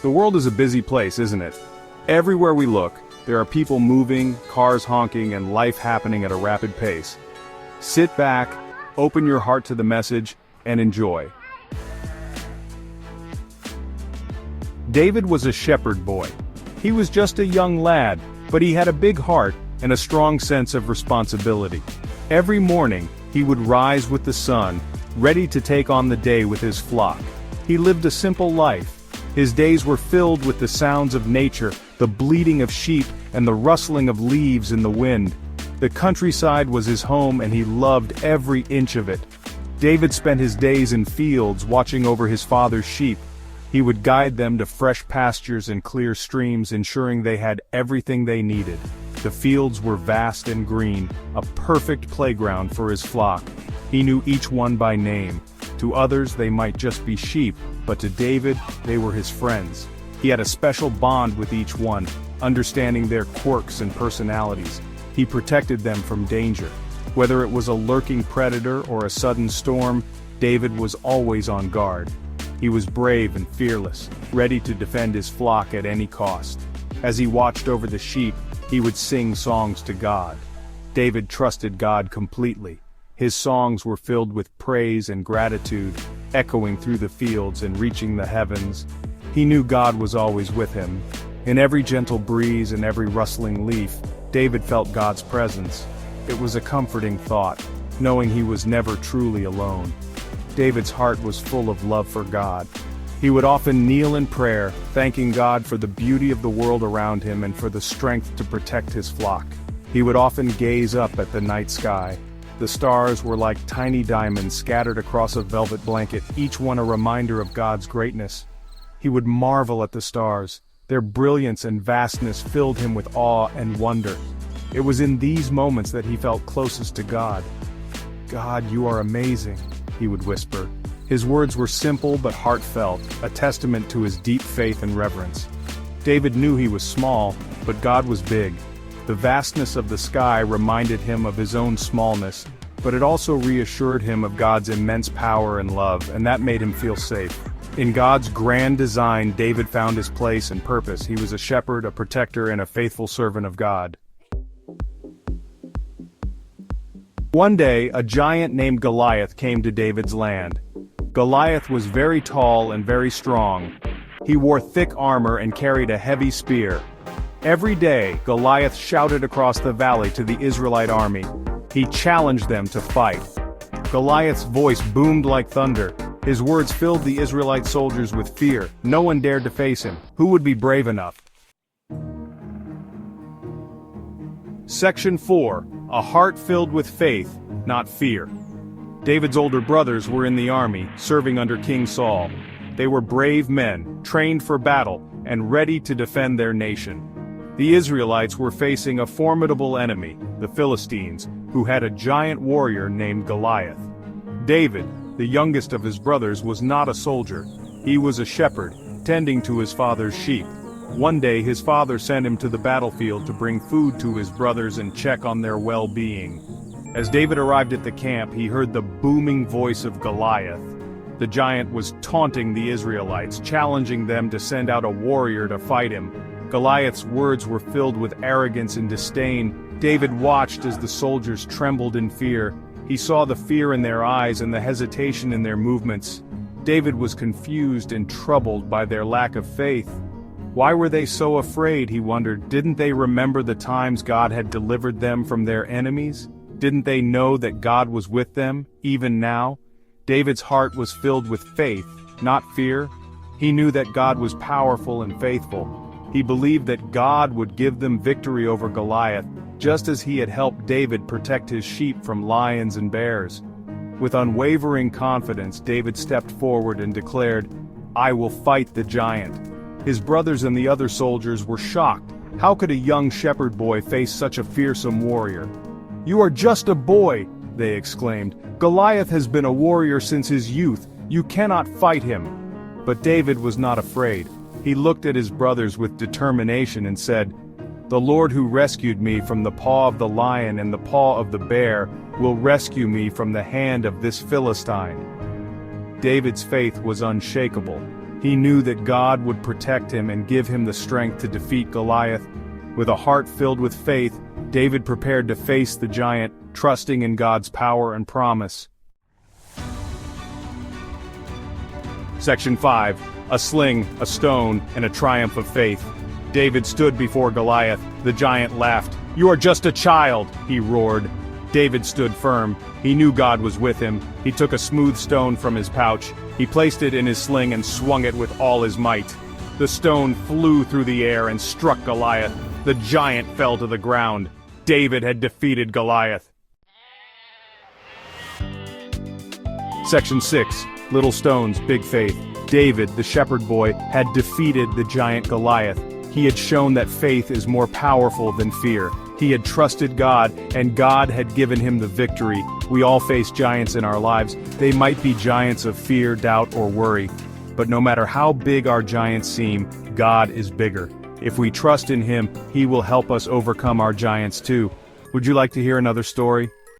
The world is a busy place, isn't it? Everywhere we look, there are people moving, cars honking, and life happening at a rapid pace. Sit back, open your heart to the message, and enjoy. David was a shepherd boy. He was just a young lad, but he had a big heart and a strong sense of responsibility. Every morning, he would rise with the sun, ready to take on the day with his flock. He lived a simple life. His days were filled with the sounds of nature, the bleating of sheep, and the rustling of leaves in the wind. The countryside was his home and he loved every inch of it. David spent his days in fields watching over his father's sheep. He would guide them to fresh pastures and clear streams, ensuring they had everything they needed. The fields were vast and green, a perfect playground for his flock. He knew each one by name. To others they might just be sheep, but to David, they were his friends. He had a special bond with each one, understanding their quirks and personalities. He protected them from danger. Whether it was a lurking predator or a sudden storm, David was always on guard. He was brave and fearless, ready to defend his flock at any cost. As he watched over the sheep, he would sing songs to God. David trusted God completely. His songs were filled with praise and gratitude, echoing through the fields and reaching the heavens. He knew God was always with him. In every gentle breeze and every rustling leaf, David felt God's presence. It was a comforting thought, knowing he was never truly alone. David's heart was full of love for God. He would often kneel in prayer, thanking God for the beauty of the world around him and for the strength to protect his flock. He would often gaze up at the night sky. The stars were like tiny diamonds scattered across a velvet blanket, each one a reminder of God's greatness. He would marvel at the stars. Their brilliance and vastness filled him with awe and wonder. It was in these moments that he felt closest to God. "God, you are amazing," he would whisper. His words were simple but heartfelt, a testament to his deep faith and reverence. David knew he was small, but God was big. The vastness of the sky reminded him of his own smallness, but it also reassured him of God's immense power and love, and that made him feel safe. In God's grand design, David found his place and purpose. He was a shepherd, a protector, and a faithful servant of God. One day, a giant named Goliath came to David's land. Goliath was very tall and very strong. He wore thick armor and carried a heavy spear. Every day, Goliath shouted across the valley to the Israelite army. He challenged them to fight. Goliath's voice boomed like thunder. His words filled the Israelite soldiers with fear. No one dared to face him. Who would be brave enough? Section 4. A heart filled with faith, not fear. David's older brothers were in the army, serving under King Saul. They were brave men, trained for battle, and ready to defend their nation. The Israelites were facing a formidable enemy, the Philistines, who had a giant warrior named Goliath. David, the youngest of his brothers, was not a soldier. He was a shepherd, tending to his father's sheep. One day his father sent him to the battlefield to bring food to his brothers and check on their well-being. As David arrived at the camp, he heard the booming voice of Goliath. The giant was taunting the Israelites, challenging them to send out a warrior to fight him. Goliath's words were filled with arrogance and disdain. David watched as the soldiers trembled in fear. He saw the fear in their eyes and the hesitation in their movements. David was confused and troubled by their lack of faith. Why were they so afraid, he wondered? Didn't they remember the times God had delivered them from their enemies? Didn't they know that God was with them, even now? David's heart was filled with faith, not fear. He knew that God was powerful and faithful. He believed that God would give them victory over Goliath, just as he had helped David protect his sheep from lions and bears. With unwavering confidence, David stepped forward and declared, "I will fight the giant." His brothers and the other soldiers were shocked. How could a young shepherd boy face such a fearsome warrior? "You are just a boy," they exclaimed. "Goliath has been a warrior since his youth. You cannot fight him." But David was not afraid. He looked at his brothers with determination and said, "The Lord who rescued me from the paw of the lion and the paw of the bear will rescue me from the hand of this Philistine." David's faith was unshakable. He knew that God would protect him and give him the strength to defeat Goliath. With a heart filled with faith, David prepared to face the giant, trusting in God's power and promise. Section 5. A sling, a stone, and a triumph of faith. David stood before Goliath. The giant laughed. "You are just a child," he roared. David stood firm. He knew God was with him. He took a smooth stone from his pouch. He placed it in his sling and swung it with all his might. The stone flew through the air and struck Goliath. The giant fell to the ground. David had defeated Goliath. Section 6. Little stones, big faith. David, the shepherd boy, had defeated the giant Goliath. He had shown that faith is more powerful than fear. He had trusted God, and God had given him the victory. We all face giants in our lives. They might be giants of fear, doubt, or worry. But no matter how big our giants seem, God is bigger. If we trust in Him, He will help us overcome our giants too. Would you like to hear another story?